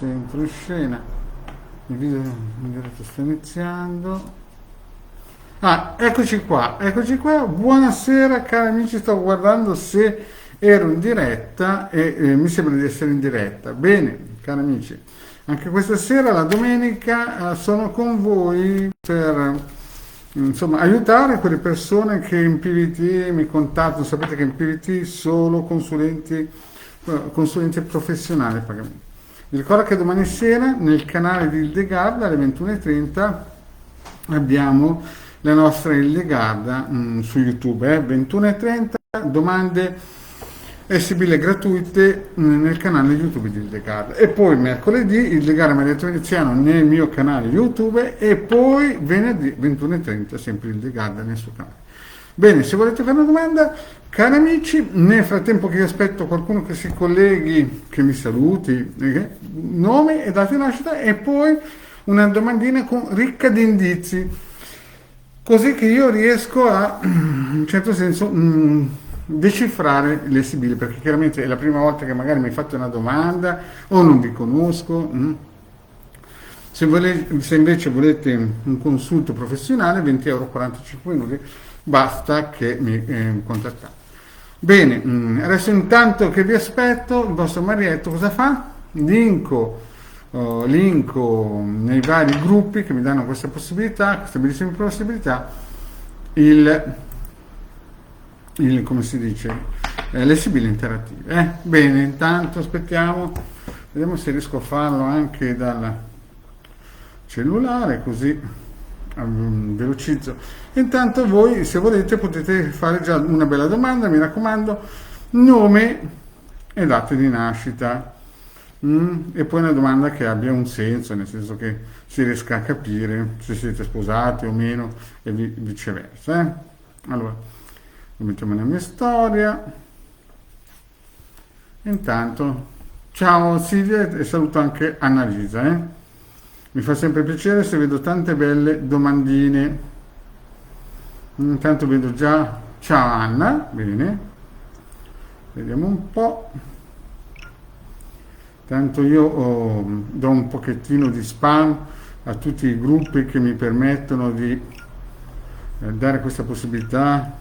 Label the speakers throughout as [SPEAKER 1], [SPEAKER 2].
[SPEAKER 1] Centro scena, il video in diretta sta iniziando. Ah, eccoci qua, buonasera cari amici, sto guardando se ero in diretta e mi sembra di essere in diretta. Bene, cari amici, anche questa sera, la domenica, sono con voi per insomma aiutare quelle persone che in PVT mi contattano. Sapete che in PVT solo consulenti professionali a pagamento. Vi ricordo che domani sera nel canale di Hildegarda alle 21:30 abbiamo la nostra Hildegarda su YouTube, 21:30, domande sibille gratuite nel canale YouTube di Hildegarda. E poi mercoledì Hildegarda Marietto Veneziano nel mio canale YouTube e poi venerdì 21:30 sempre Hildegarda nel suo canale. Bene, se volete fare una domanda, cari amici, nel frattempo che io aspetto qualcuno che si colleghi, che mi saluti, nome e data di nascita e poi una domandina ricca di indizi, così che io riesco a, in un certo senso, decifrare le sibille, perché chiaramente è la prima volta che magari mi fate una domanda o non vi conosco. Se invece volete un consulto professionale, 20 euro 45 minuti, basta che mi contattate. Bene, adesso intanto che vi aspetto, il vostro Marietto cosa fa? Linko nei vari gruppi che mi danno questa possibilità, questa bellissima possibilità, come si dice, le sibille interattive. Bene, intanto aspettiamo, vediamo se riesco a farlo anche dal cellulare, così velocizzo. Intanto voi, se volete, potete fare già una bella domanda, mi raccomando, nome e data di nascita, e poi una domanda che abbia un senso, nel senso che si riesca a capire se siete sposati o meno e viceversa. Allora, lo mettiamo nella mia storia. Intanto, ciao Silvia e saluto anche Annalisa. Mi fa sempre piacere se vedo tante belle domandine. Intanto vedo già, ciao Anna, bene, vediamo un po'. Tanto io do un pochettino di spam a tutti i gruppi che mi permettono di dare questa possibilità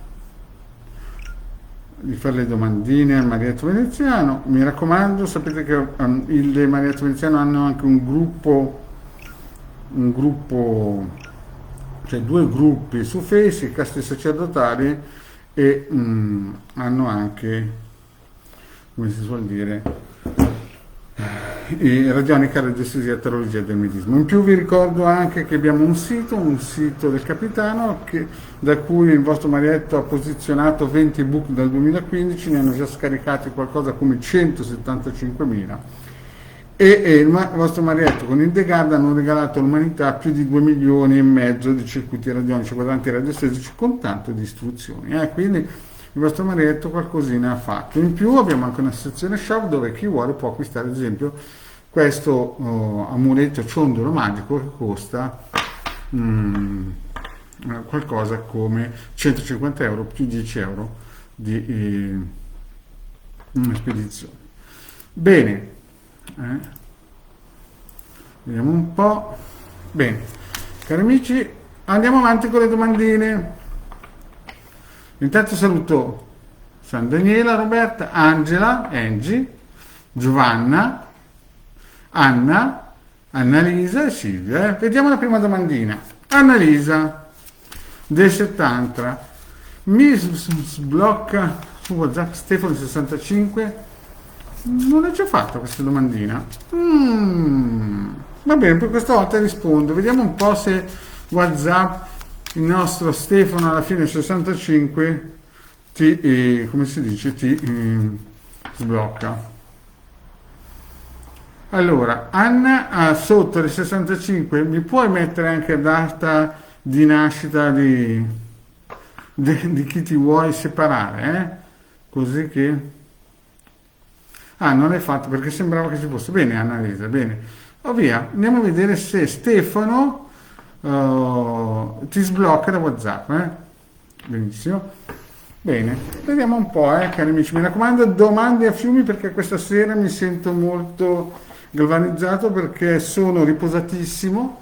[SPEAKER 1] di fare le domandine al Marietto Veneziano. Mi raccomando, sapete che il Marietto Veneziano hanno anche un gruppo, cioè due gruppi su Facebook, i casti sacerdotali, e hanno anche, come si suol dire, radionica, radiestesia, teologia del medismo. In più vi ricordo anche che abbiamo un sito del Capitano, da cui il vostro Marietto ha posizionato 20 ebook dal 2015, ne hanno già scaricati qualcosa come 175.000. E il vostro Marietto con Hildegarda hanno regalato all'umanità più di 2,5 milioni di circuiti radionici quadranti radiostesici con tanto di istruzioni. Quindi il vostro Marietto qualcosina ha fatto. In più abbiamo anche una sezione shop dove chi vuole può acquistare ad esempio questo amuleto ciondolo magico che costa qualcosa come 150 euro più 10 euro di spedizione. Bene. Vediamo un po'. Bene, cari amici, andiamo avanti con le domandine. Intanto saluto San Daniela, Roberta, Angela, Angie, Giovanna, Anna, Annalisa e Silvia. Vediamo la prima domandina. Annalisa del 70 mi sblocca su WhatsApp Stefano 65. Non l'ho già fatta questa domandina. Va bene, per questa volta rispondo. Vediamo un po' se WhatsApp, il nostro Stefano alla fine 65, ti sblocca. Allora, Anna, sotto le 65, mi puoi mettere anche data di nascita di chi ti vuoi separare? Così che... non l'hai fatto perché sembrava che ci fosse. Bene, Annalisa, bene. Via, andiamo a vedere se Stefano ti sblocca da WhatsApp. Benissimo. Bene, vediamo un po', cari amici. Mi raccomando, domande a fiumi perché questa sera mi sento molto galvanizzato perché sono riposatissimo,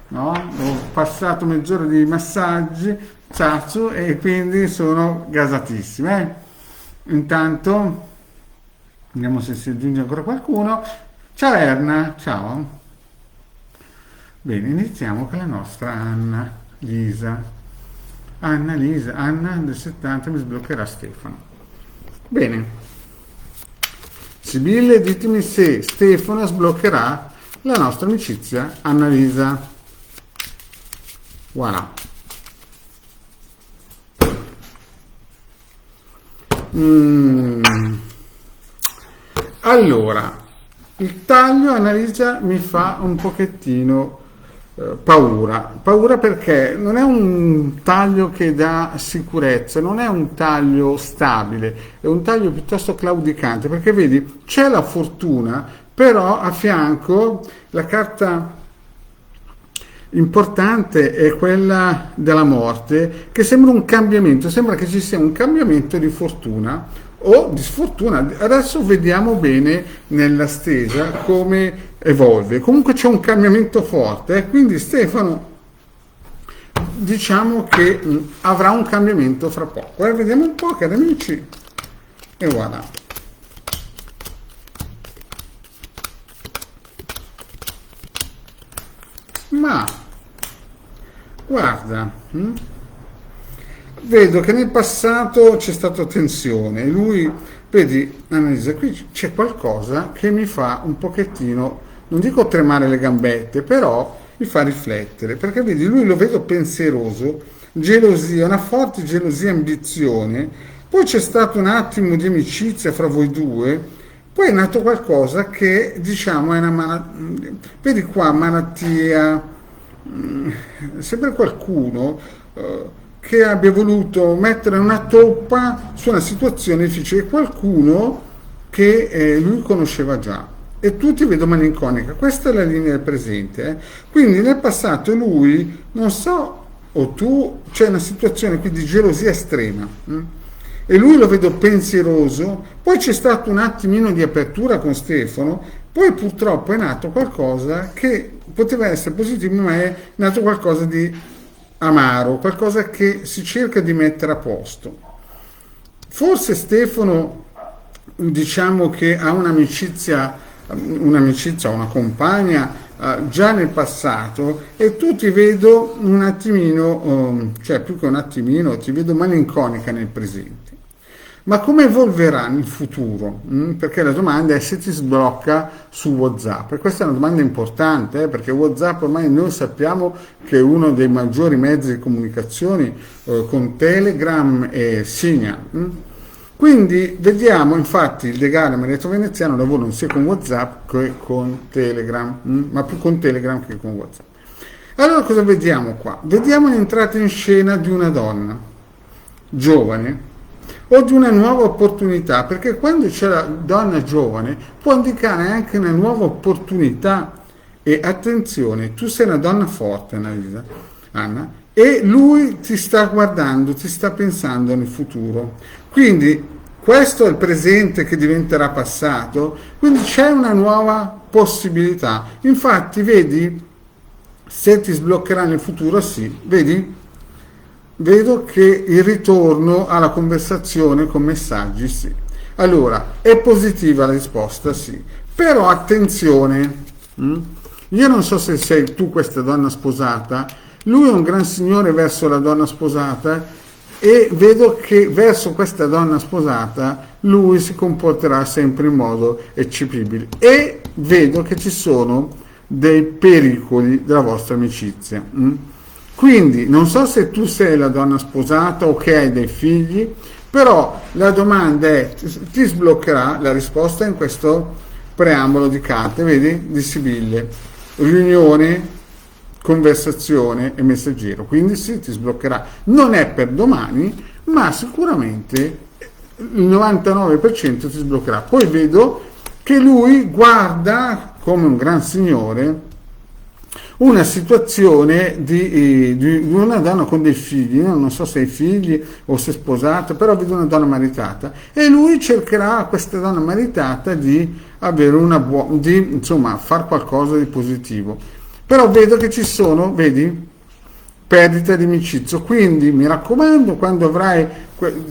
[SPEAKER 1] no? Ho passato mezz'ora di massaggi, ciaccio, e quindi sono gasatissimo. Intanto, vediamo se si aggiunge ancora qualcuno. Ciao Erna, ciao. Bene, iniziamo con la nostra Anna Lisa. Anna Lisa, Anna del 70 mi sbloccherà Stefano. Bene. Sibille, ditemi se Stefano sbloccherà la nostra amicizia Anna Lisa. Voilà. Allora, il taglio Annalisa mi fa un pochettino paura perché non è un taglio che dà sicurezza, non è un taglio stabile, è un taglio piuttosto claudicante, perché vedi c'è la fortuna, però a fianco la carta importante è quella della morte, che sembra un cambiamento, sembra che ci sia un cambiamento di fortuna o di sfortuna. Adesso vediamo bene nella stesa come evolve. Comunque c'è un cambiamento forte, quindi Stefano diciamo che avrà un cambiamento fra poco. Vediamo un po', cari amici, e voilà. Ma guarda, vedo che nel passato c'è stata tensione. Lui, vedi, Annalisa, qui c'è qualcosa che mi fa un pochettino, non dico tremare le gambette, però mi fa riflettere, perché vedi, lui lo vedo pensieroso, gelosia, una forte gelosia e ambizione, poi c'è stato un attimo di amicizia fra voi due, poi è nato qualcosa che diciamo è una vedi qua, malattia, sembra qualcuno che abbia voluto mettere una toppa su una situazione difficile, qualcuno che lui conosceva già, e tu ti vedo malinconica. Questa è la linea del presente, quindi nel passato lui, non so, o tu, c'è una situazione qui di gelosia estrema, e lui lo vedo pensieroso, poi c'è stato un attimino di apertura con Stefano, poi purtroppo è nato qualcosa che poteva essere positivo, ma è nato qualcosa di amaro, qualcosa che si cerca di mettere a posto. Forse Stefano, diciamo che ha un'amicizia, una compagna già nel passato, e tu ti vedo un attimino, cioè più che un attimino, ti vedo malinconica nel presente. Ma come evolverà nel futuro? Perché la domanda è se ti sblocca su WhatsApp, e questa è una domanda importante, perché WhatsApp ormai noi sappiamo che è uno dei maggiori mezzi di comunicazione con Telegram e Signal. Quindi vediamo, infatti il Degale Maretto Veneziano lavorano sia con WhatsApp che con Telegram, ma più con Telegram che con WhatsApp. Allora cosa vediamo qua? Vediamo l'entrata in scena di una donna giovane o di una nuova opportunità, perché quando c'è la donna giovane può indicare anche una nuova opportunità. E attenzione, tu sei una donna forte, Annalisa, Anna, e lui ti sta guardando, ti sta pensando nel futuro, quindi questo è il presente che diventerà passato, quindi c'è una nuova possibilità. Infatti vedi, se ti sbloccherà nel futuro, sì, vedi? Vedo che il ritorno alla conversazione con messaggi, sì. Allora, è positiva la risposta, sì. Però attenzione, io non so se sei tu questa donna sposata, lui è un gran signore verso la donna sposata, e vedo che verso questa donna sposata lui si comporterà sempre in modo eccepibile, e vedo che ci sono dei pericoli della vostra amicizia. Quindi non so se tu sei la donna sposata o che hai dei figli, però la domanda è: ti sbloccherà? La risposta è in questo preambolo di carte, vedi? Di Sibille, riunione, conversazione e messaggero. Quindi sì, ti sbloccherà. Non è per domani, ma sicuramente il 99% ti sbloccherà. Poi vedo che lui guarda come un gran signore una situazione di una donna con dei figli, io non so se hai figli o se è sposata, però vedo una donna maritata e lui cercherà a questa donna maritata di avere una buona, di insomma far qualcosa di positivo. Però vedo che ci sono, vedi, perdita di amicizia, quindi mi raccomando, quando avrai,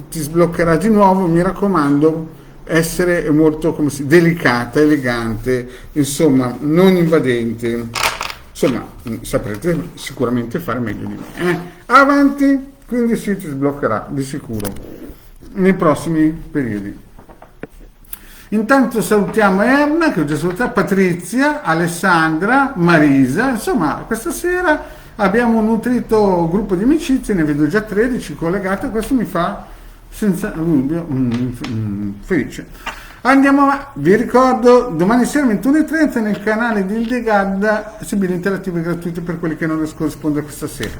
[SPEAKER 1] ti sbloccherà di nuovo, mi raccomando, essere molto delicata, elegante, insomma, non invadente. Insomma, saprete sicuramente fare meglio di me. Avanti, quindi si ti sbloccherà di sicuro nei prossimi periodi. Intanto salutiamo Erna, che ho già salutato, Patrizia, Alessandra, Marisa, insomma, questa sera abbiamo un nutrito gruppo di amicizie, ne vedo già 13 collegate, questo mi fa senza dubbio felice. Andiamo avanti, vi ricordo domani sera 21:30 nel canale di Hildegarda Sibille interattive gratuite per quelli che non riescono a rispondere questa sera.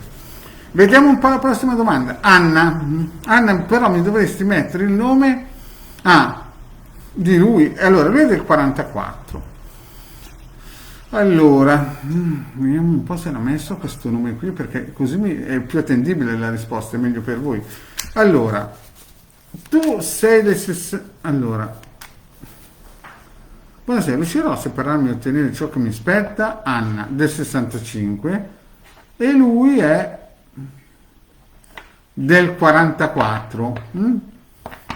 [SPEAKER 1] Vediamo un po' la prossima domanda. Anna, però mi dovresti mettere il nome di lui. Allora, lui è del 44. Allora, vediamo un po' se l'ha messo questo nome qui, perché così è più attendibile la risposta, è meglio per voi. Allora, tu sei del 60. Allora, buonasera, riuscirò a separarmi e ottenere ciò che mi spetta? Anna, del 65, e lui è del 44.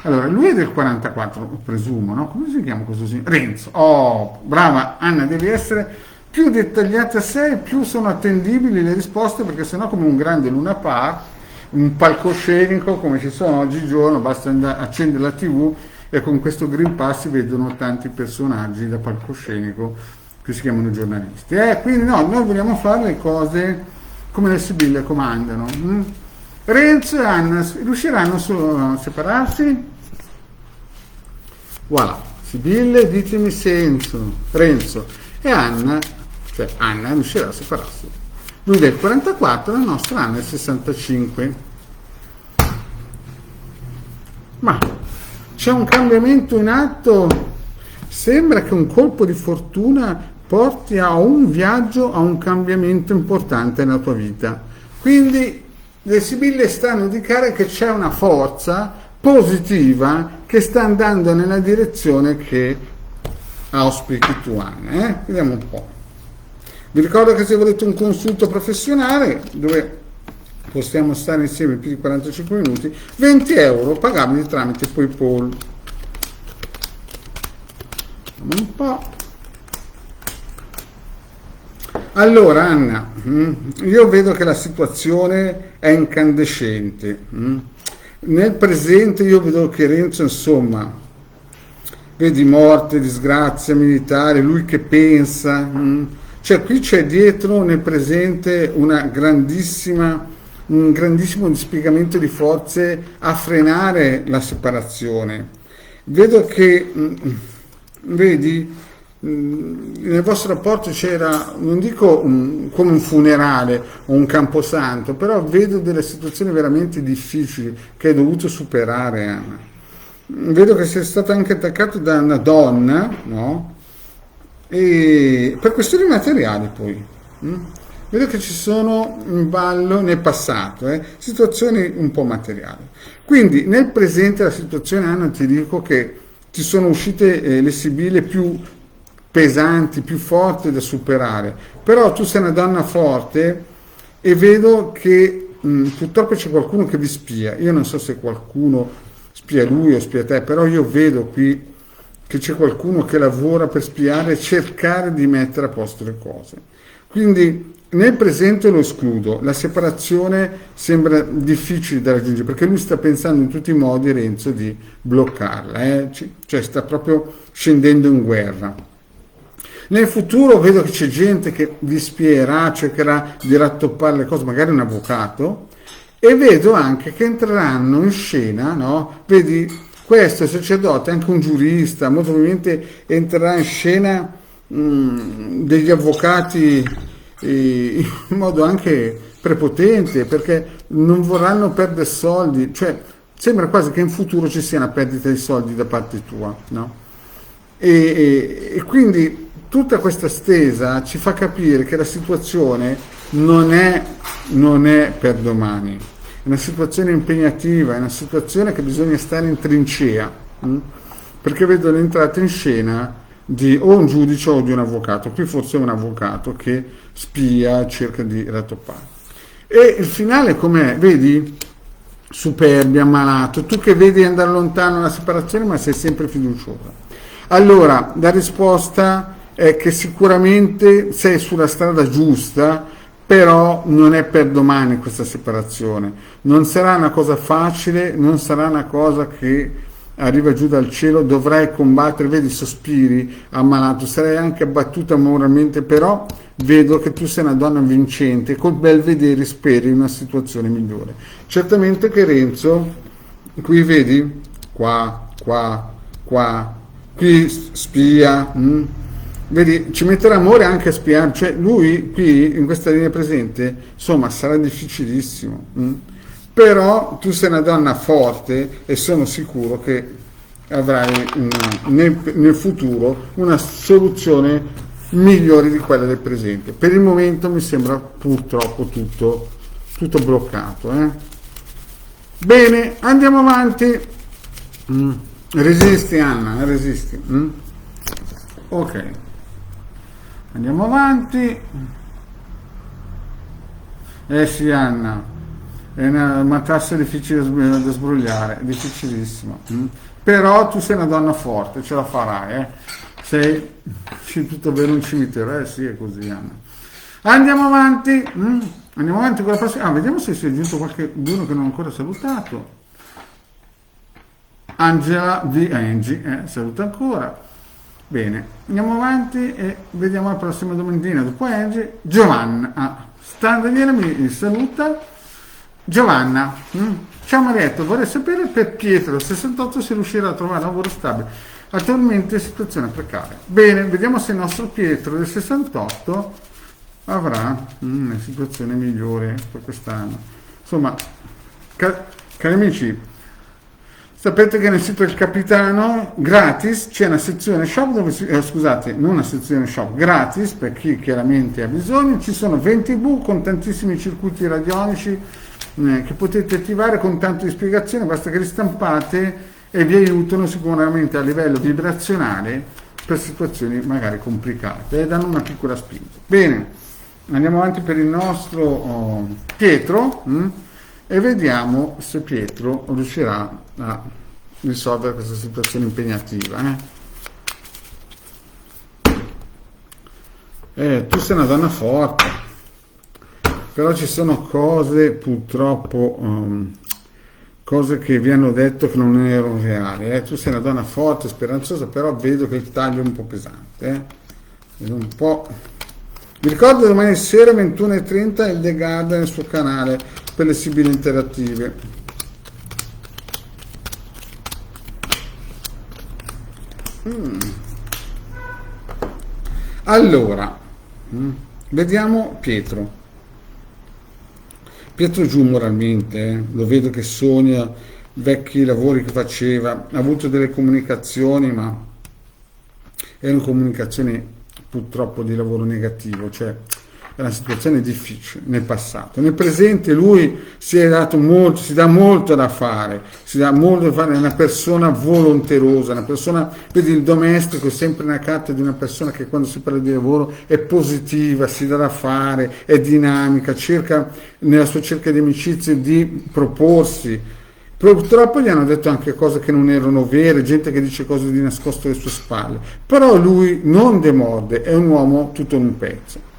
[SPEAKER 1] Allora, lui è del 44, presumo, no? Come si chiama questo signore? Renzo. Oh, brava Anna, devi essere più dettagliata sei, più sono attendibili le risposte, perché sennò come un grande Luna Park, un palcoscenico come ci sono oggigiorno, basta accendere la TV e con questo Green Pass si vedono tanti personaggi da palcoscenico che si chiamano giornalisti. Quindi no, noi vogliamo fare le cose come le Sibille comandano. Renzo e Anna riusciranno a separarsi? Voilà, Sibille, ditemi senso. Renzo e Anna, cioè Anna riuscirà a separarsi. Lui del 44, la nostra Anna è 65. Ma c'è un cambiamento in atto, sembra che un colpo di fortuna porti a un viaggio, a un cambiamento importante nella tua vita. Quindi le Sibille stanno a indicare che c'è una forza positiva che sta andando nella direzione che auspichi tu, Anna. Vediamo un po'. Vi ricordo che se volete un consulto professionale dove possiamo stare insieme più di 45 minuti, 20 euro pagabili tramite PayPal. Vediamo un po'. Allora Anna, io vedo che la situazione è incandescente. Nel presente io vedo che Renzo, insomma, vedi morte, disgrazia militare, lui che pensa, cioè qui c'è dietro nel presente un grandissimo dispiegamento di forze a frenare la separazione. Vedo che, vedi, nel vostro rapporto c'era, non dico come un funerale o un camposanto, però vedo delle situazioni veramente difficili che hai dovuto superare, Anna. Vedo che sei stato anche attaccato da una donna, no? E per questioni materiali poi. Vedo che ci sono in ballo nel passato, situazioni un po' materiali. Quindi nel presente la situazione, Anna, ti dico che ti sono uscite le Sibille più pesanti, più forti da superare, però tu sei una donna forte e vedo che purtroppo c'è qualcuno che vi spia. Io non so se qualcuno spia lui o spia te, però io vedo qui che c'è qualcuno che lavora per spiare e cercare di mettere a posto le cose. Quindi nel presente lo escludo, la separazione sembra difficile da raggiungere perché lui sta pensando in tutti i modi, Renzo, di bloccarla, cioè sta proprio scendendo in guerra. Nel futuro vedo che c'è gente che vi spierà, cercherà di rattoppare le cose, magari un avvocato, e vedo anche che entreranno in scena, no? Vedi, questo sacerdote, anche un giurista, molto probabilmente entrerà in scena degli avvocati in modo anche prepotente, perché non vorranno perdere soldi, cioè sembra quasi che in futuro ci sia una perdita di soldi da parte tua, no? E quindi tutta questa stesa ci fa capire che la situazione non è per domani, è una situazione impegnativa, è una situazione che bisogna stare in trincea, perché vedo l'entrata in scena di o un giudice o di un avvocato. Qui forse è un avvocato che spia, cerca di rattoppare. E il finale com'è? Vedi? Superbia, malato, tu che vedi andare lontano la separazione ma sei sempre fiduciosa. Allora, la risposta è che sicuramente sei sulla strada giusta, però non è per domani questa separazione. Non sarà una cosa facile, non sarà una cosa che arriva giù dal cielo, dovrai combattere, vedi, sospiri, ammalato, sarai anche abbattuta moralmente, però vedo che tu sei una donna vincente, col bel vedere speri in una situazione migliore. Certamente che Renzo, qui vedi, qua, qui spia, vedi, ci metterà amore anche a spiare, cioè lui qui in questa linea presente, insomma, sarà difficilissimo, però tu sei una donna forte e sono sicuro che avrai nel futuro una soluzione migliore di quella del presente. Per il momento mi sembra purtroppo tutto bloccato. Bene, andiamo avanti. Resisti Anna, resisti. Ok, andiamo avanti. Sì Anna, è una matassa difficile da sbrogliare, difficilissima. Però tu sei una donna forte, ce la farai, sei tutto bene un cimitero, sì è così Anna. Andiamo avanti, andiamo avanti con la prossima. Vediamo se si è aggiunto qualcuno che non ho ancora salutato. Angela V. Angie, saluta ancora. Bene, andiamo avanti e vediamo la prossima domandina. Dopo Angie, Giovanna. Stan Daniele mi saluta. Giovanna, ciao Marietto, vorrei sapere per Pietro 68 se riuscirà a trovare lavoro stabile. Attualmente situazione precaria. Bene, vediamo se il nostro Pietro del 68 avrà una situazione migliore per quest'anno. Insomma, cari amici, sapete che nel sito del Capitano gratis c'è una sezione shop dove scusate, non una sezione shop, gratis per chi chiaramente ha bisogno, ci sono 20 ebook con tantissimi circuiti radionici che potete attivare con tanto di spiegazione, basta che li stampate e vi aiutano sicuramente a livello vibrazionale per situazioni magari complicate e danno una piccola spinta. Bene, andiamo avanti per il nostro Pietro e vediamo se Pietro riuscirà a risolvere questa situazione impegnativa. Tu sei una donna forte, però ci sono cose purtroppo, cose che vi hanno detto che non erano reali. Tu sei una donna forte, speranzosa, però vedo che il taglio è un po' pesante. Vedo un po'. Vi ricordo domani sera 21:30 il The Garden, il suo canale per le sibili interattive. Allora, vediamo Pietro giù moralmente, lo vedo che sogna vecchi lavori che faceva, ha avuto delle comunicazioni ma erano comunicazioni purtroppo di lavoro negativo, cioè è una situazione difficile nel passato. Nel presente lui si dà molto da fare, è una persona volonterosa, una persona, vedi il domestico è sempre una carta di una persona che quando si parla di lavoro è positiva, si dà da fare, è dinamica, cerca nella sua cerca di amicizie di proporsi. Purtroppo gli hanno detto anche cose che non erano vere, gente che dice cose di nascosto alle sue spalle, però lui non demorde, è un uomo tutto in un pezzo.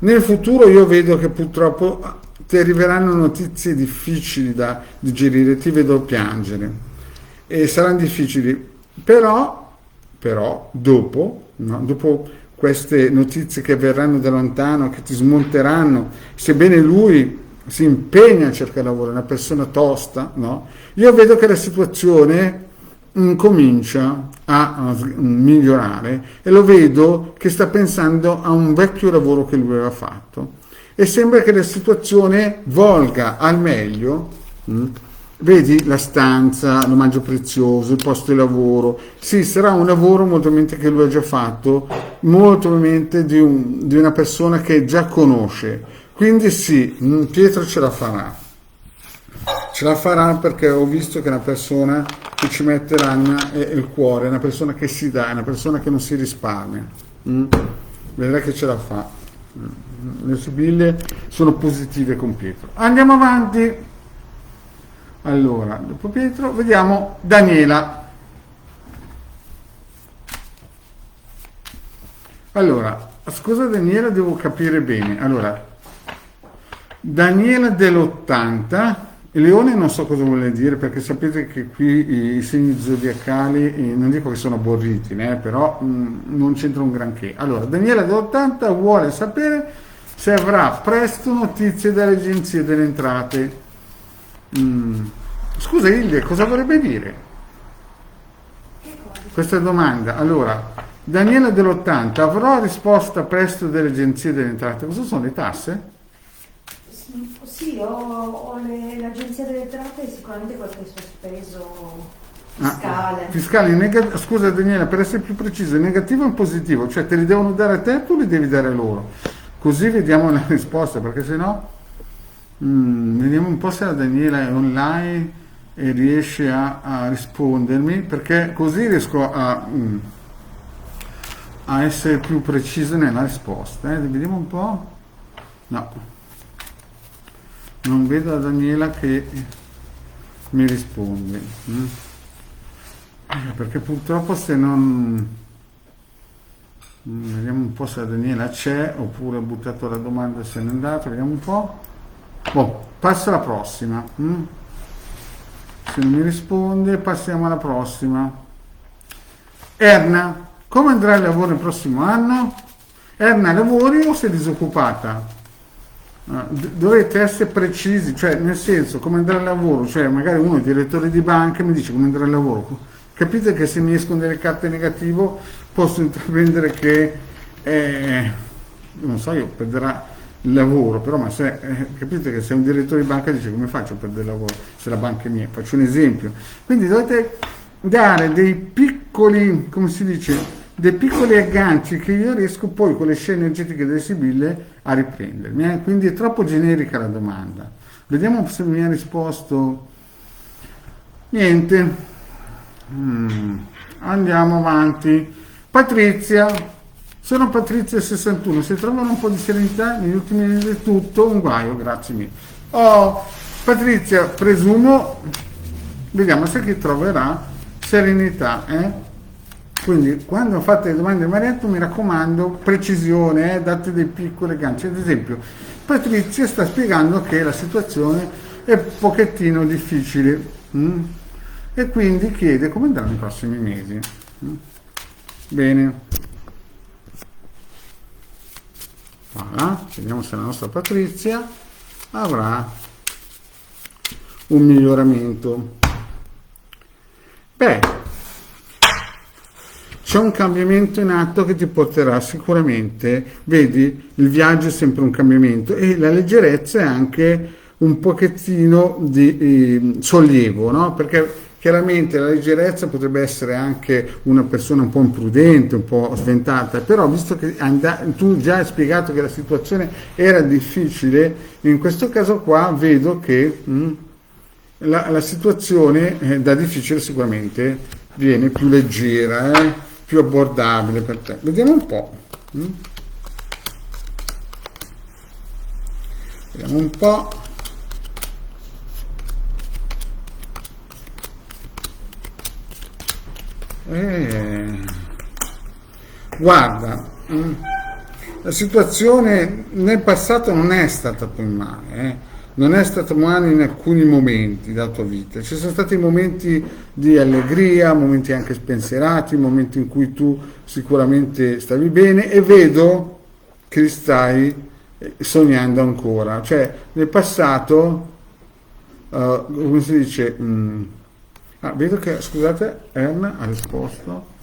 [SPEAKER 1] Nel futuro io vedo che purtroppo ti arriveranno notizie difficili da digerire, ti vedo piangere e saranno difficili, però dopo queste notizie che verranno da lontano, che ti smonteranno, sebbene lui si impegna a cercare lavoro, è una persona tosta, no? Io vedo che la situazione comincia a migliorare e lo vedo che sta pensando a un vecchio lavoro che lui aveva fatto e sembra che la situazione volga al meglio Vedi la stanza, l'omaggio prezioso, il posto di lavoro. Sì, sarà un lavoro molto probabilmente che lui ha già fatto, molto probabilmente di una persona che già conosce. Quindi sì, Pietro ce la farà. Ce la farà perché ho visto che è una persona che ci mette l'anima e il cuore, è una persona che si dà, è una persona che non si risparmia. Mm? Vedrai che ce la fa. Le sibille sono positive con Pietro. Andiamo avanti. Allora, dopo Pietro, vediamo Daniela. Allora, scusa Daniela, devo capire bene. Allora, Daniela dell'80, Leone non so cosa vuole dire perché sapete che qui i segni zodiacali, non dico che sono aborriti, però non c'entra un granché. Allora, Daniela dell'80 vuole sapere se avrà presto notizie dalle agenzie delle entrate. Scusa Ilde, cosa vorrebbe dire questa domanda? Allora, Daniela dell'80 avrò risposta presto dalle agenzie delle entrate. Cosa sono le tasse?
[SPEAKER 2] Sì, ho l'agenzia delle entrate e sicuramente qualche sospeso fiscale.
[SPEAKER 1] Scusa Daniela, per essere più preciso, è negativo o positivo? Cioè te li devono dare a te o tu li devi dare a loro? Così vediamo la risposta, perché sennò vediamo un po' se la Daniela è online e riesce a rispondermi, perché così riesco a essere più preciso nella risposta. Vediamo un po'. No, non vedo la Daniela che mi risponde. Perché purtroppo se non... Vediamo un po' se la Daniela c'è oppure ha buttato la domanda e se n'è andata. Vediamo un po'. Boh, passo alla prossima. Se non mi risponde, passiamo alla prossima. Erna, come andrà il lavoro il prossimo anno? Erna, lavori o sei disoccupata? Dovete essere precisi, cioè nel senso come andrà il lavoro, cioè magari uno è direttore di banca e mi dice come andrà il lavoro. Capite che se mi escono delle carte negativo posso intraprendere che non so, io perderà il lavoro, però ma se capite che se un direttore di banca dice come faccio a perdere il lavoro se la banca è mia, faccio un esempio. Quindi dovete dare dei piccoli, come si dice, dei piccoli agganci che io riesco poi con le scene energetiche delle sibille a riprendermi. Quindi è troppo generica la domanda. Vediamo se mi ha risposto. Niente. Andiamo avanti. Patrizia. Sono Patrizia 61, se trovano un po' di serenità negli ultimi mesi è tutto un guaio, grazie mille. Oh, Patrizia, presumo, vediamo se chi troverà serenità, Quindi quando fate le domande di Marietto mi raccomando, precisione, date dei piccoli ganci. Ad esempio, Patrizia sta spiegando che la situazione è un pochettino difficile e quindi chiede come andranno i prossimi mesi. Bene. Voilà, vediamo se la nostra Patrizia avrà un miglioramento. Beh, c'è un cambiamento in atto che ti porterà sicuramente, vedi, il viaggio è sempre un cambiamento e la leggerezza è anche un pochettino di sollievo, no? Perché chiaramente la leggerezza potrebbe essere anche una persona un po' imprudente, un po' sventata, però visto che tu già hai spiegato che la situazione era difficile, in questo caso qua vedo che la situazione da difficile sicuramente viene più leggera, più abbordabile per te. Vediamo un po'. Vediamo un po'. Guarda, la situazione nel passato non è stata poi male, non è stata male in alcuni momenti della tua vita, ci sono stati momenti di allegria, momenti anche spensierati, momenti in cui tu sicuramente stavi bene e vedo che stai sognando ancora, cioè nel passato, come si dice, vedo che, scusate, Erna ha risposto.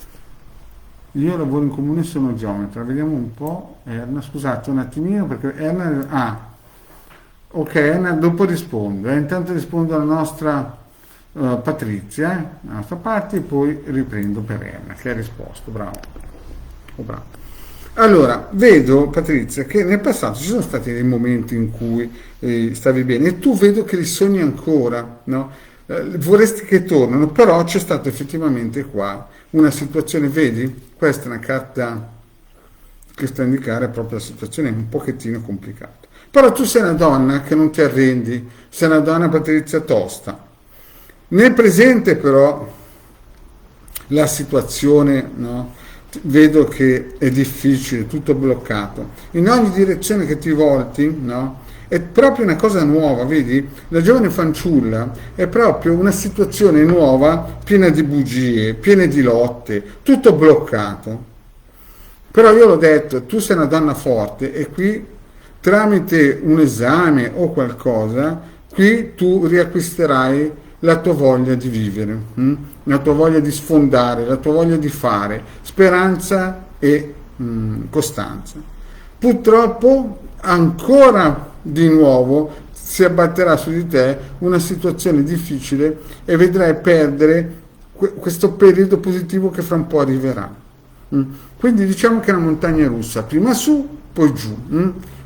[SPEAKER 1] Io lavoro in comune e sono geometra. Vediamo un po'. Erna, scusate un attimino perché Erna... ok, Erna dopo rispondo. Intanto rispondo alla nostra Patrizia, la nostra parte, e poi riprendo per Erna, che ha risposto, bravo. Oh, bravo. Allora, vedo Patrizia che nel passato ci sono stati dei momenti in cui stavi bene e tu vedo che li sogni ancora, no? Vorresti che tornano, però c'è stata effettivamente qua una situazione, vedi? Questa è una carta che sta a indicare proprio la situazione un pochettino complicata. Però tu sei una donna che non ti arrendi, sei una donna Patrizia tosta. Nel presente però la situazione, no? Vedo che è difficile, tutto bloccato. In ogni direzione che ti volti, no? È proprio una cosa nuova, vedi? La giovane fanciulla è proprio una situazione nuova, piena di bugie, piena di lotte, tutto bloccato. Però io l'ho detto, tu sei una donna forte e qui tramite un esame o qualcosa, qui tu riacquisterai la tua voglia di vivere, la tua voglia di sfondare, la tua voglia di fare, speranza e costanza. Purtroppo ancora di nuovo si abbatterà su di te una situazione difficile e vedrai perdere questo periodo positivo che fra un po' arriverà. Quindi diciamo che è una montagna russa, prima su, poi giù.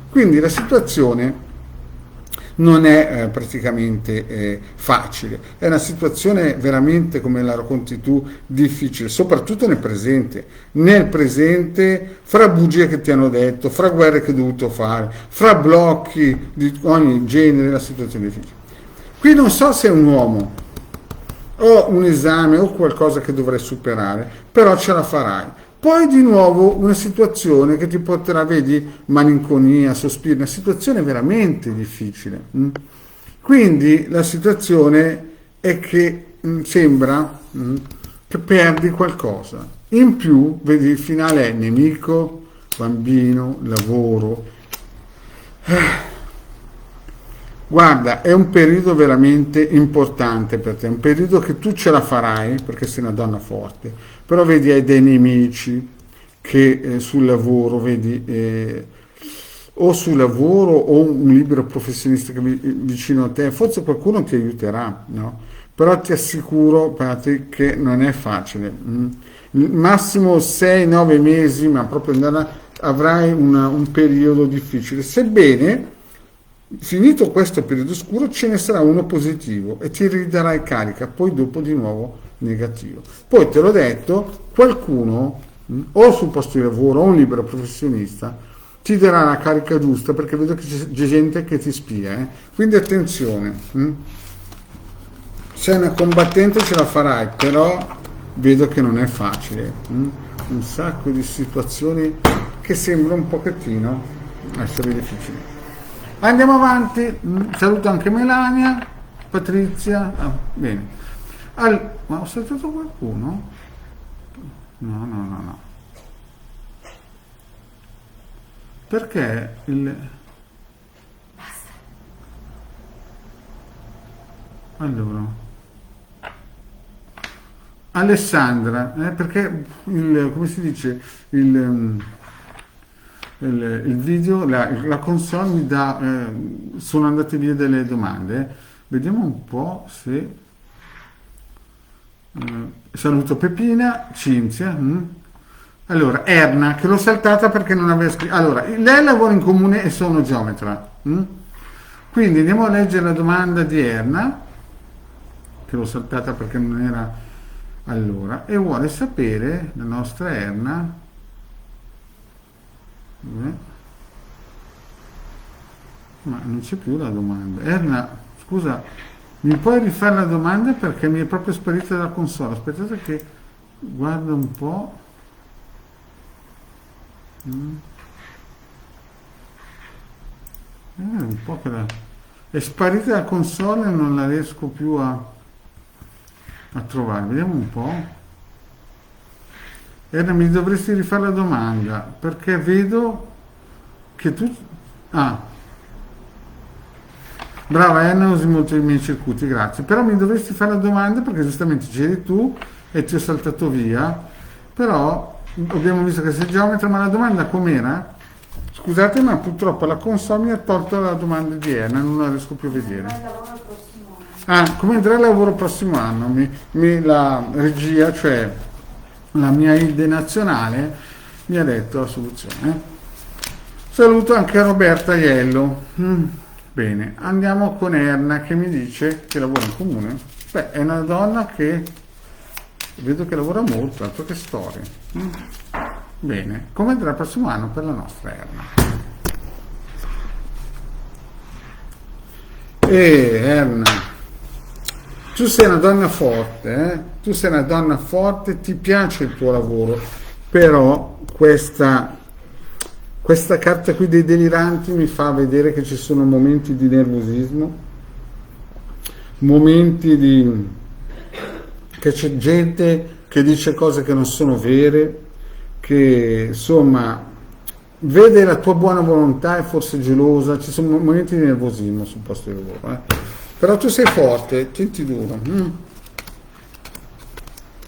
[SPEAKER 1] Quindi la situazione non è praticamente facile, è una situazione veramente, come la racconti tu, difficile, soprattutto nel presente. Nel presente, fra bugie che ti hanno detto, fra guerre che hai dovuto fare, fra blocchi di ogni genere, la situazione è difficile. Qui non so se è un uomo o un esame o qualcosa che dovrai superare, però ce la farai. Poi di nuovo una situazione che ti porterà, vedi, malinconia, sospiri, una situazione veramente difficile. Quindi la situazione è che sembra che perdi qualcosa. In più, vedi, il finale è nemico, bambino, lavoro. Guarda, è un periodo veramente importante per te, un periodo che tu ce la farai perché sei una donna forte, però vedi hai dei nemici che sul lavoro, vedi, o sul lavoro o un libero professionista che vicino a te, forse qualcuno ti aiuterà, no? Però ti assicuro, Patri, che non è facile. Massimo 6-9 mesi, ma proprio avrai un periodo difficile, sebbene finito questo periodo scuro ce ne sarà uno positivo e ti ridarai carica, poi dopo di nuovo negativo. Poi te l'ho detto, qualcuno o sul posto di lavoro o un libero professionista ti darà la carica giusta, perché vedo che c'è gente che ti spia, quindi attenzione. Sei una combattente, ce la farai, però vedo che non è facile. Un sacco di situazioni che sembrano un pochettino essere difficili. Andiamo avanti, saluto anche Melania, Patrizia, bene. Ma ho salutato qualcuno? No. Perché il... Allora... Alessandra, perché come si dice, il video, la console mi dà, sono andate via delle domande, vediamo un po' se, saluto Pepina, Cinzia, allora Erna, che l'ho saltata perché non aveva scritto, allora lei lavora in comune e sono geometra, quindi andiamo a leggere la domanda di Erna, che l'ho saltata perché non era, allora, e vuole sapere, la nostra Erna, ma non c'è più la domanda. Erna, scusa, mi puoi rifare la domanda perché mi è proprio sparita dalla console? Aspettate che guardo un po'. Un po' che è sparita dalla console e non la riesco più a trovare. Vediamo un po'. Erna, mi dovresti rifare la domanda perché vedo che tu... Brava Erna, usi molto i miei circuiti, grazie. Però mi dovresti fare la domanda perché giustamente c'eri tu e ti ho saltato via. Però abbiamo visto che sei geometra, ma la domanda com'era? Scusate, ma purtroppo la console mi ha tolto la domanda di Erna, non la riesco più a vedere. Come andrà il lavoro prossimo anno? La regia, cioè la mia ILDE nazionale, mi ha detto la soluzione. Saluto anche Roberta Iello. Bene, andiamo con Erna che mi dice che lavora in comune. Beh, è una donna che vedo che lavora molto, altro che storie. Bene, come andrà il prossimo anno per la nostra Erna? Erna, tu sei una donna forte, tu sei una donna forte, ti piace il tuo lavoro, però questa carta qui dei deliranti mi fa vedere che ci sono momenti di nervosismo, momenti che c'è gente che dice cose che non sono vere, che insomma vede la tua buona volontà e forse gelosa, ci sono momenti di nervosismo sul posto di lavoro, però tu sei forte, tienti duro,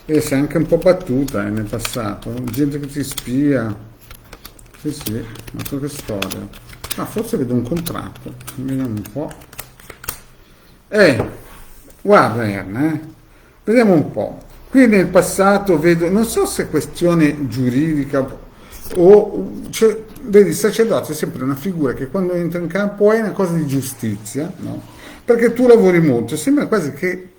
[SPEAKER 1] e sei anche un po' battuta nel passato, gente che ti spia, sì, ma che storia, forse vedo un contratto, vediamo un po', guarda Erna, vediamo un po', qui nel passato vedo, non so se è questione giuridica cioè, vedi, il sacerdote è sempre una figura che quando entra in campo è una cosa di giustizia, no? Perché tu lavori molto, sembra quasi che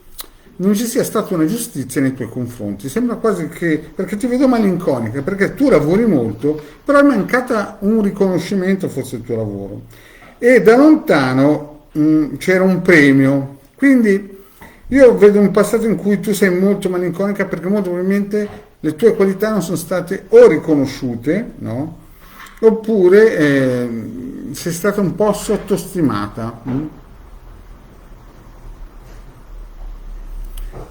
[SPEAKER 1] non ci sia stata una giustizia nei tuoi confronti, sembra quasi che, perché ti vedo malinconica, perché tu lavori molto, però è mancata un riconoscimento forse del tuo lavoro, e da lontano c'era un premio, quindi io vedo un passato in cui tu sei molto malinconica perché molto probabilmente le tue qualità non sono state o riconosciute, no? Oppure sei stata un po' sottostimata.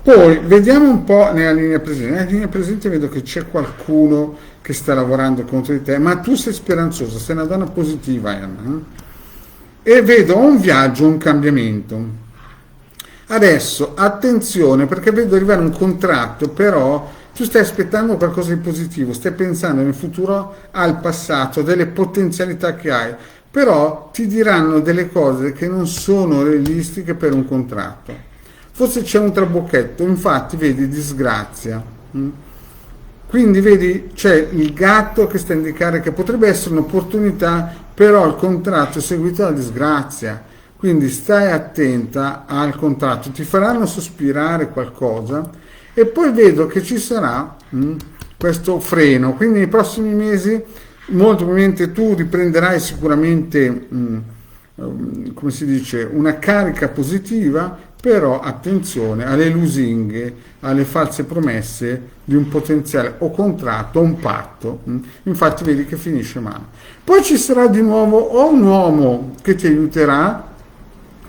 [SPEAKER 1] Poi vediamo un po' nella linea presente. Nella linea presente vedo che c'è qualcuno che sta lavorando contro di te, ma tu sei speranzosa, sei una donna positiva, Anna. E vedo un viaggio, un cambiamento. Adesso attenzione perché vedo arrivare un contratto, però tu stai aspettando qualcosa di positivo, stai pensando nel futuro, al passato, delle potenzialità che hai, però ti diranno delle cose che non sono realistiche per un contratto. Forse c'è un trabocchetto, infatti vedi disgrazia. Quindi vedi c'è il gatto che sta a indicare che potrebbe essere un'opportunità, però il contratto è seguito da disgrazia. Quindi stai attenta al contratto, ti faranno sospirare qualcosa e poi vedo che ci sarà questo freno, quindi nei prossimi mesi molto probabilmente tu riprenderai sicuramente, come si dice, una carica positiva, però attenzione alle lusinghe, alle false promesse di un potenziale o contratto o un patto, infatti vedi che finisce male. Poi ci sarà di nuovo o un uomo che ti aiuterà,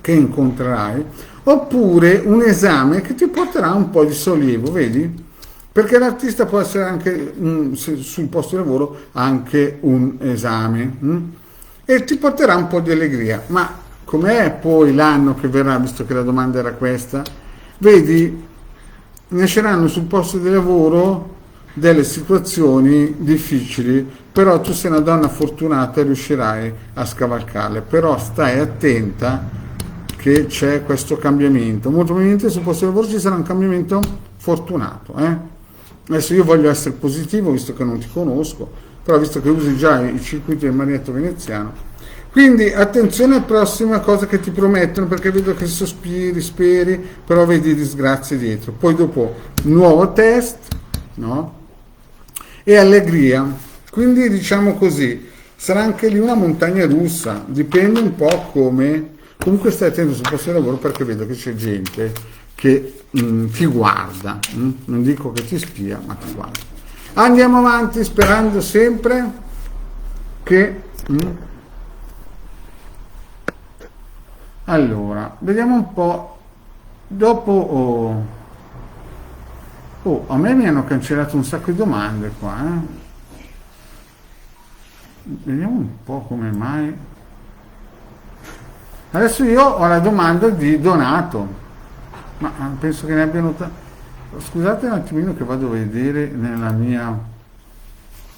[SPEAKER 1] che incontrerai, oppure un esame che ti porterà un po' di sollievo, vedi? Perché l'artista può essere anche sul posto di lavoro anche un esame e ti porterà un po' di allegria. Ma com'è poi l'anno che verrà, visto che la domanda era questa? Vedi, nasceranno sul posto di lavoro delle situazioni difficili, però tu sei una donna fortunata e riuscirai a scavalcarle, però stai attenta che c'è questo cambiamento. Molto probabilmente sul posto di lavoro ci sarà un cambiamento fortunato. Adesso io voglio essere positivo, visto che non ti conosco, però visto che usi già i circuiti del marietto veneziano. Quindi attenzione alle prossime cose che ti promettono, perché vedo che sospiri, speri, però vedi disgrazie dietro. Poi dopo nuovo test, no? E allegria. Quindi diciamo così, sarà anche lì una montagna russa, dipende un po' come. Comunque stai attento sul posto di lavoro perché vedo che c'è gente che ti guarda, non dico che ti spia, ma ti guarda. Andiamo avanti sperando sempre che... Allora, vediamo un po', dopo... a me mi hanno cancellato un sacco di domande qua, Vediamo un po' come mai... Adesso io ho la domanda di Donato, ma penso che ne abbiano... Scusate un attimino che vado a vedere nella mia...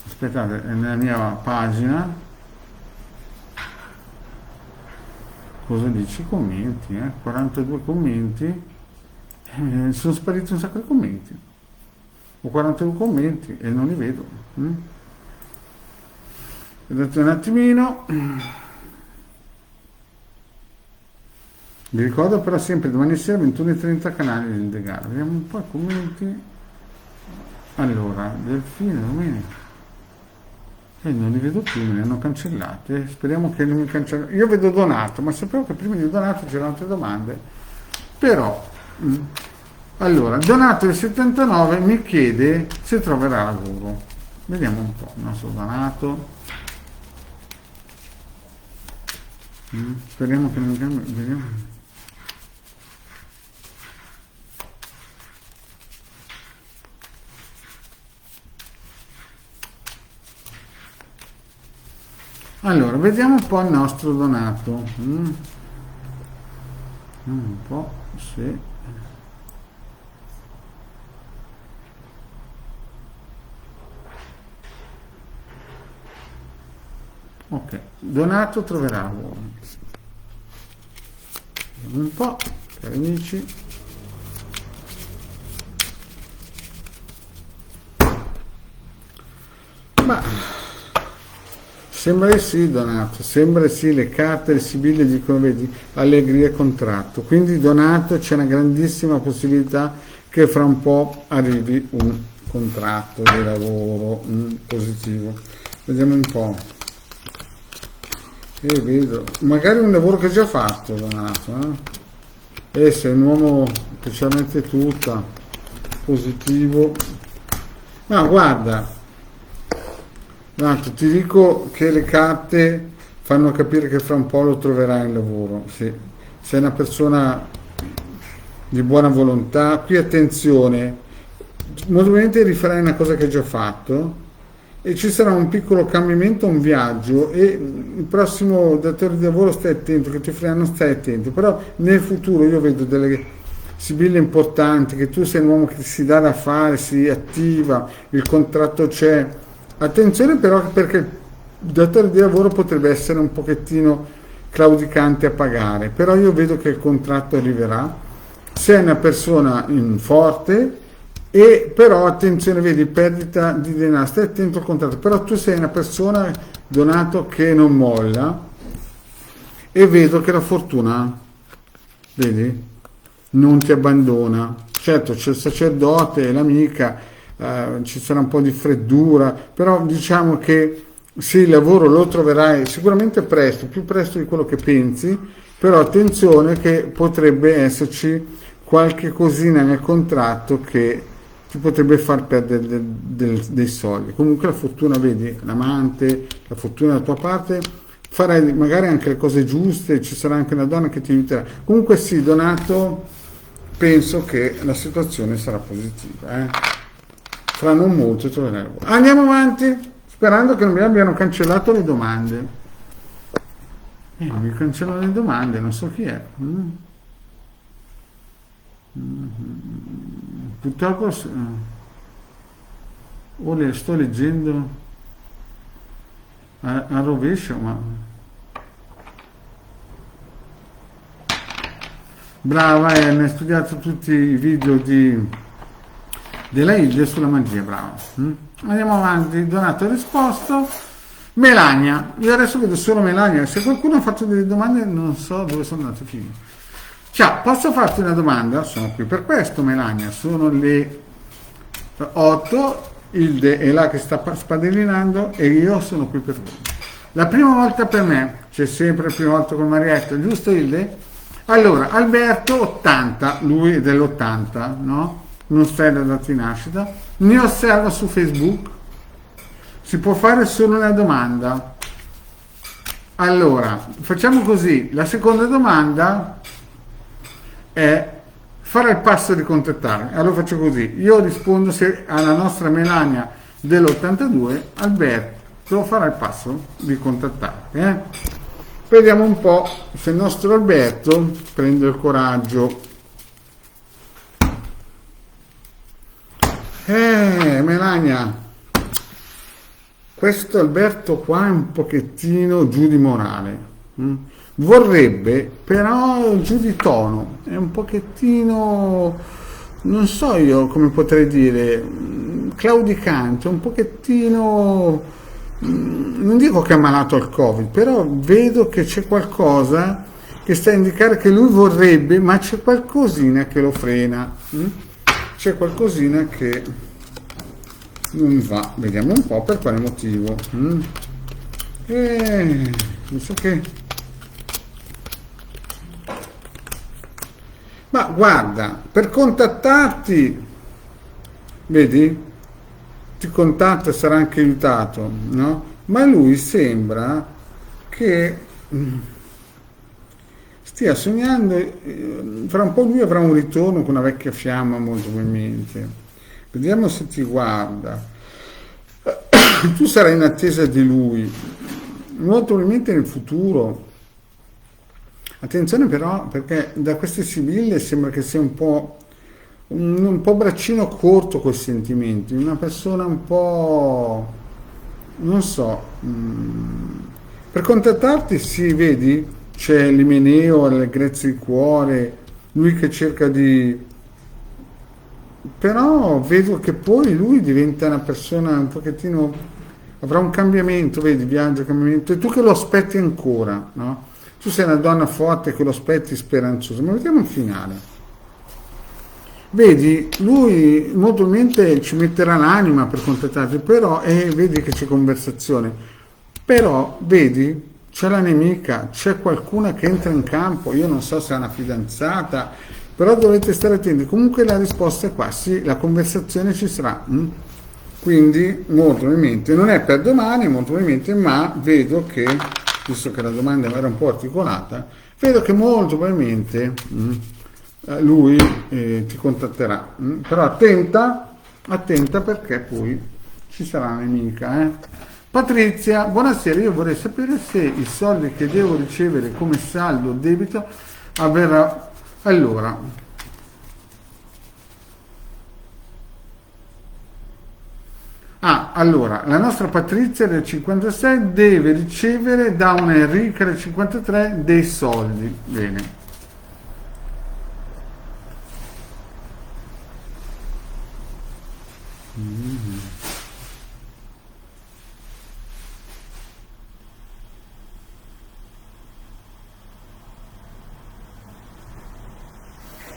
[SPEAKER 1] Aspettate, nella mia pagina. Cosa dici? Commenti, 42 commenti, sono spariti un sacco di commenti. Ho 42 commenti e non li vedo. Vedete un attimino. Vi ricordo però sempre domani sera 21:30 canale del De Gara. Vediamo un po' i commenti. Allora, Delfino, domenica. Non li vedo più, me li hanno cancellate. Speriamo che non mi cancellino. Io vedo Donato, ma sapevo che prima di Donato c'erano altre domande. Però, allora, Donato del 79 mi chiede se troverà lavoro. Vediamo un po', il nostro Donato. Speriamo che non mi cambi. Vediamo. Allora, vediamo un po' il nostro Donato. Un po', sì. Ok, Donato troverà lavoro. Vediamo un po', cari amici. Ma sembra di sì, Donato, sembra di sì, le carte del Sibille dicono, vedi, allegria e contratto. Quindi Donato, c'è una grandissima possibilità che fra un po' arrivi un contratto di lavoro positivo. Vediamo un po'. E vedo, magari un lavoro che hai già fatto, Donato, E sei un uomo che ce la mette tutta, positivo. Ma guarda, Donato, ti dico che le carte fanno capire che fra un po' lo troverai in lavoro. Sì. Sei una persona di buona volontà. Qui attenzione, molto probabilmente rifarai una cosa che hai già fatto e ci sarà un piccolo cambiamento, un viaggio, e il prossimo datore di lavoro stai attento, che ti offriranno stai attento. Però nel futuro io vedo delle sibille importanti, che tu sei un uomo che si dà da fare, si attiva, il contratto c'è. Attenzione però, perché il datore di lavoro potrebbe essere un pochettino claudicante a pagare, però io vedo che il contratto arriverà. Sei una persona forte, e però attenzione, vedi, perdita di denaro, stai attento al contratto, però tu sei una persona, Donato, che non molla, e vedo che la fortuna, vedi, non ti abbandona. Certo, c'è il sacerdote, l'amica, ci sarà un po' di freddura, però diciamo che sì, il lavoro lo troverai sicuramente presto, più presto di quello che pensi, però attenzione che potrebbe esserci qualche cosina nel contratto che ti potrebbe far perdere dei soldi. Comunque la fortuna, vedi, l'amante, la fortuna dalla tua parte, farai magari anche le cose giuste, ci sarà anche una donna che ti aiuterà. Comunque sì, Donato, penso che la situazione sarà positiva, Fra non molto troverai lavoro. Andiamo avanti, sperando che non mi abbiano cancellato le domande. Mi cancellano le domande, non so chi è. Purtroppo o le sto leggendo a rovescio, ma brava, ne hai studiato tutti i video della Hilde sulla magia, brava. Andiamo avanti. Donato ha risposto. Melania, io adesso vedo solo Melania, se qualcuno ha fatto delle domande non so dove sono andate a finire. Ciao, posso farti una domanda? Sono qui per questo, Melania, sono le 8, Hilde è là che sta spadellinando e io sono qui per voi. La prima volta per me, c'è sempre la prima volta con Marietta, giusto Hilde? Allora, Alberto 80, lui è dell'80, no? Non stai da data di nascita, mi osserva su Facebook, si può fare solo una domanda. Allora, facciamo così, la seconda domanda è fare il passo di contattarmi. Allora faccio così, io rispondo se alla nostra Melania dell'82, Alberto farà il passo di contattarmi. Vediamo un po' se il nostro Alberto prende il coraggio. Melania, questo Alberto qua è un pochettino giù di morale. Vorrebbe, però giù di tono, è un pochettino, non so io come potrei dire, claudicante, un pochettino, non dico che è malato al Covid, però vedo che c'è qualcosa che sta a indicare che lui vorrebbe, ma c'è qualcosina che lo frena, c'è qualcosina che non va, vediamo un po' per quale motivo. Non so che... Ma guarda, per contattarti, vedi, ti contatta, sarà anche aiutato, no? Ma lui sembra che stia sognando, fra un po' lui avrà un ritorno con una vecchia fiamma molto probabilmente. Vediamo se ti guarda. Tu sarai in attesa di lui, molto probabilmente nel futuro. Attenzione però, perché da queste sibille sembra che sia un po' braccino corto coi sentimenti, una persona un po', non so, per contattarti, sì, vedi, c'è l'Imeneo, l'allegrezza di cuore, lui che cerca di... però vedo che poi lui diventa una persona un pochettino, avrà un cambiamento, vedi, viaggio, cambiamento, e tu che lo aspetti ancora, no? Tu sei una donna forte che lo aspetti speranzosa, ma vediamo il finale. Vedi, lui molto probabilmente ci metterà l'anima per contattarti, però, vedi che c'è conversazione, però, vedi, c'è la nemica, c'è qualcuna che entra in campo, io non so se è una fidanzata, però dovete stare attenti, comunque la risposta è qua, sì, la conversazione ci sarà, quindi molto probabilmente, non è per domani, molto probabilmente, ma vedo che visto che la domanda era un po' articolata, vedo che molto probabilmente lui ti contatterà. Però attenta perché poi ci sarà una nemica. Patrizia, buonasera, io vorrei sapere se i soldi che devo ricevere come saldo o debito avverrà. Allora, allora, la nostra Patrizia del 56 deve ricevere da una Enrica del 53 dei soldi. Bene.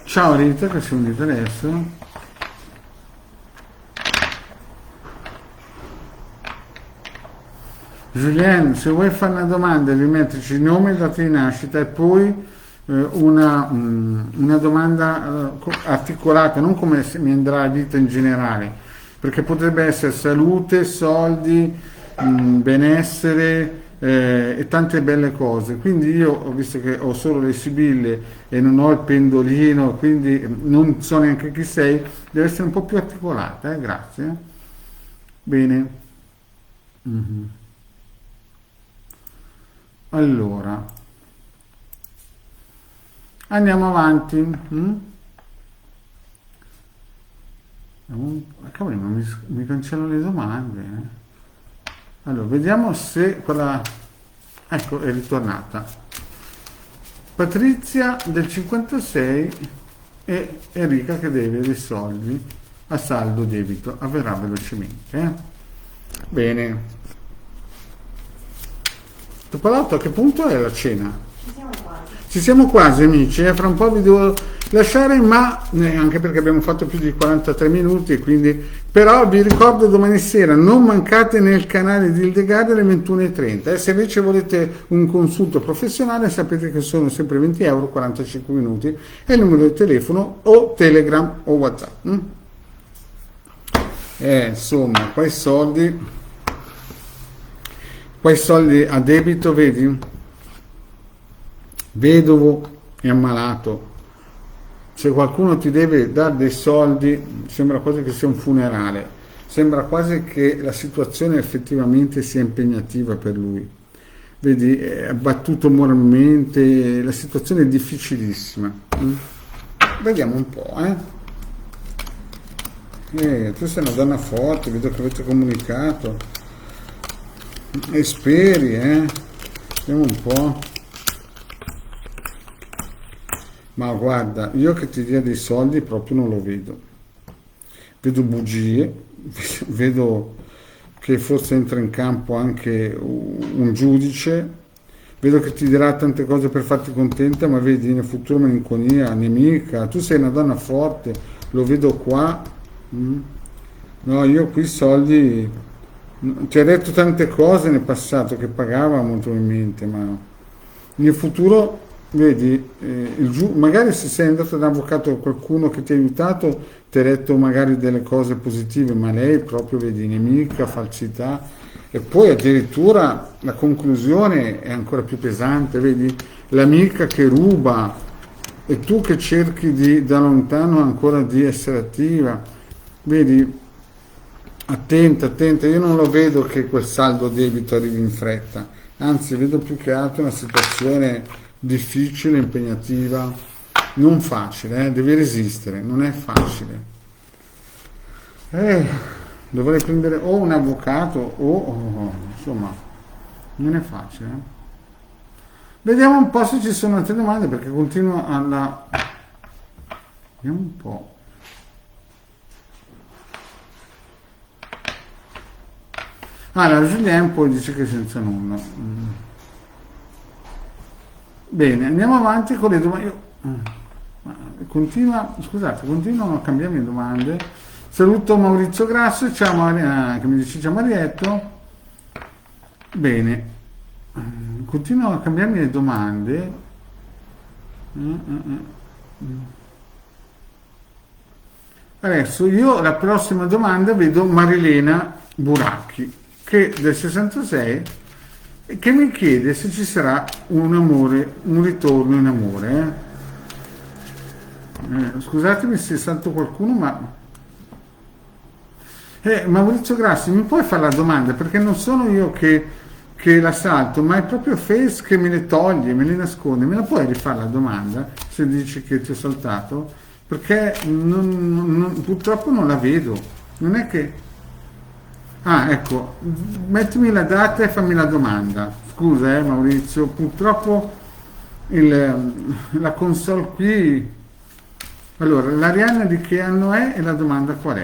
[SPEAKER 1] Ciao Rita, che si unite adesso. Julien, se vuoi fare una domanda devi metterci il nome e data di nascita e poi una domanda articolata, non come se mi andrà a vita in generale, perché potrebbe essere salute, soldi, benessere e tante belle cose. Quindi io ho visto che ho solo le sibille e non ho il pendolino, quindi non so neanche chi sei, deve essere un po' più articolata, grazie. Bene. Allora, andiamo avanti. Cavolo, ma mi cancello le domande. Allora, vediamo se quella... Ecco, è ritornata. Patrizia del 56 e Enrica che deve dei soldi a saldo debito. Avverrà velocemente. Bene. Topalotto, a che punto è la cena? Ci siamo quasi amici, fra un po' vi devo lasciare, ma anche perché abbiamo fatto più di 43 minuti, quindi però vi ricordo domani sera non mancate nel canale di Hildegard alle 21:30 se invece volete un consulto professionale sapete che sono sempre 20 euro 45 minuti e il numero di telefono o Telegram o WhatsApp. Insomma, quei soldi a debito, vedi? Vedovo e ammalato. Se qualcuno ti deve dare dei soldi, sembra quasi che sia un funerale. Sembra quasi che la situazione effettivamente sia impegnativa per lui. Vedi, è abbattuto moralmente, la situazione è difficilissima. Vediamo un po', tu sei una donna forte, vedo che avete comunicato. E speri, vediamo un po'. Ma guarda, io che ti dia dei soldi proprio non lo vedo. Vedo bugie, vedo che forse entra in campo anche un giudice, vedo che ti dirà tante cose per farti contenta, ma vedi nel futuro malinconia, nemica, tu sei una donna forte, lo vedo qua. Mm. No, io qui soldi, ti ha detto tante cose nel passato che pagava molto probabilmente, ma nel futuro, vedi, magari se sei andato da un avvocato o qualcuno che ti ha aiutato, ti ha detto magari delle cose positive, ma lei proprio, vedi, nemica, falsità, e poi addirittura la conclusione è ancora più pesante, vedi, l'amica che ruba e tu che cerchi da lontano ancora di essere attiva, vedi, attenta, attenta, io non lo vedo che quel saldo debito arrivi in fretta, anzi vedo più che altro una situazione difficile, impegnativa, non facile, devi resistere, non è facile. Dovrei prendere o un avvocato insomma, non è facile. Vediamo un po' se ci sono altre domande perché continuo alla... Vediamo un po'. La Julien poi dice che senza nulla. Bene, andiamo avanti con le domande. Continuano a cambiarmi domande. Saluto Maurizio Grasso, ciao che mi dice ciao Marietto. Bene, continuano a cambiarmi le domande. Adesso io la prossima domanda vedo Marilena Buracchi, che del 66, che mi chiede se ci sarà un amore, un ritorno in amore. Scusatemi se salto qualcuno, ma Maurizio Grassi, mi puoi fare la domanda? Perché non sono io che la salto, ma è proprio Face che me le toglie, me le nasconde. Me la puoi rifare la domanda se dici che ti ho saltato? Perché purtroppo non la vedo. Non è che... ecco, mettimi la data e fammi la domanda. Scusa Maurizio, purtroppo la console qui... Allora, l'Arianna di che anno è e la domanda qual è?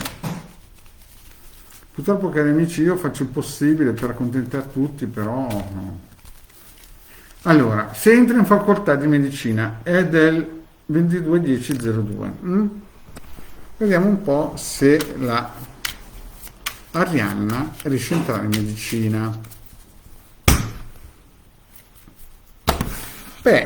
[SPEAKER 1] Purtroppo, cari amici, io faccio il possibile per accontentare tutti, però... No. Allora, se entra in facoltà di medicina è del 22-10-02. Vediamo un po' se la Arianna riesce a entrare in medicina. Beh,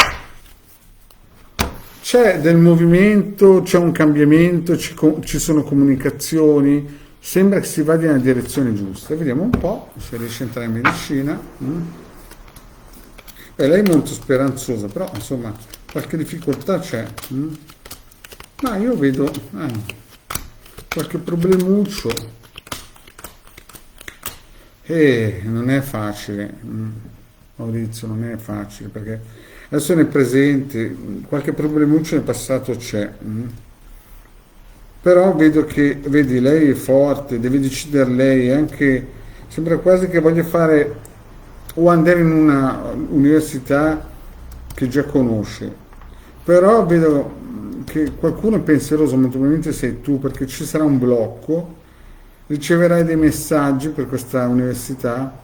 [SPEAKER 1] c'è del movimento, c'è un cambiamento, ci sono comunicazioni, sembra che si vada nella direzione giusta. Vediamo un po' se riesce a entrare in medicina. Lei è molto speranzosa, però insomma qualche difficoltà c'è. Ma io vedo qualche problemuccio. Non è facile, Maurizio, non è facile, perché adesso ne è presente, qualche problemuccio nel passato c'è. Però vedo che, vedi, lei è forte, deve decidere lei, anche sembra quasi che voglia fare o andare in una università che già conosce, però vedo che qualcuno è pensieroso, molto probabilmente sei tu, perché ci sarà un blocco, riceverai dei messaggi per questa università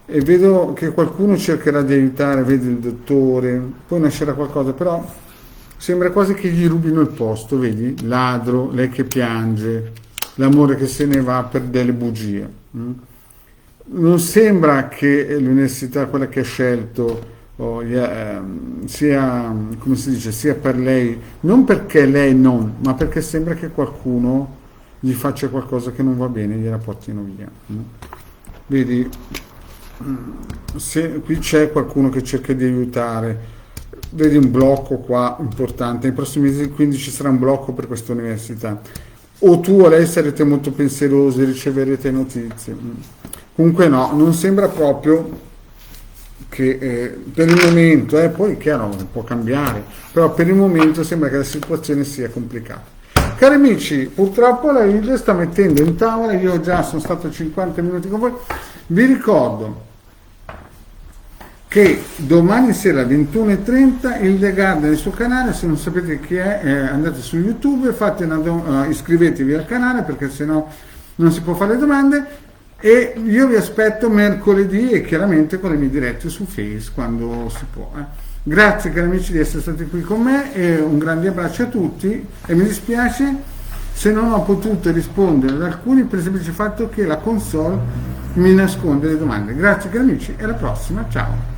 [SPEAKER 1] e vedo che qualcuno cercherà di aiutare, vedi il dottore, poi nascerà qualcosa, però sembra quasi che gli rubino il posto, vedi? Ladro, lei che piange, l'amore che se ne va per delle bugie. Non sembra che l'università, quella che ha scelto, sia, come si dice, sia per lei, non perché lei non, ma perché sembra che qualcuno gli faccia qualcosa che non va bene e gliela portino via. Vedi? Qui c'è qualcuno che cerca di aiutare. Vedi un blocco qua importante, nei prossimi mesi quindi ci sarà un blocco per questa università, o tu o lei sarete molto pensierosi, riceverete notizie. Comunque no, non sembra proprio che per il momento, poi chiaro può cambiare, però per il momento sembra che la situazione sia complicata. Cari amici, purtroppo la Ilde sta mettendo in tavola, io già sono stato 50 minuti con voi, vi ricordo che domani sera alle 21:30 il The Garden nel suo canale. Se non sapete chi è, andate su YouTube, iscrivetevi al canale, perché sennò non si può fare le domande, e io vi aspetto mercoledì, e chiaramente con le mie dirette su Face quando si può. Grazie cari amici di essere stati qui con me, e un grande abbraccio a tutti, e mi dispiace se non ho potuto rispondere ad alcuni per il semplice fatto che la console mi nasconde le domande. Grazie cari amici, e alla prossima, ciao.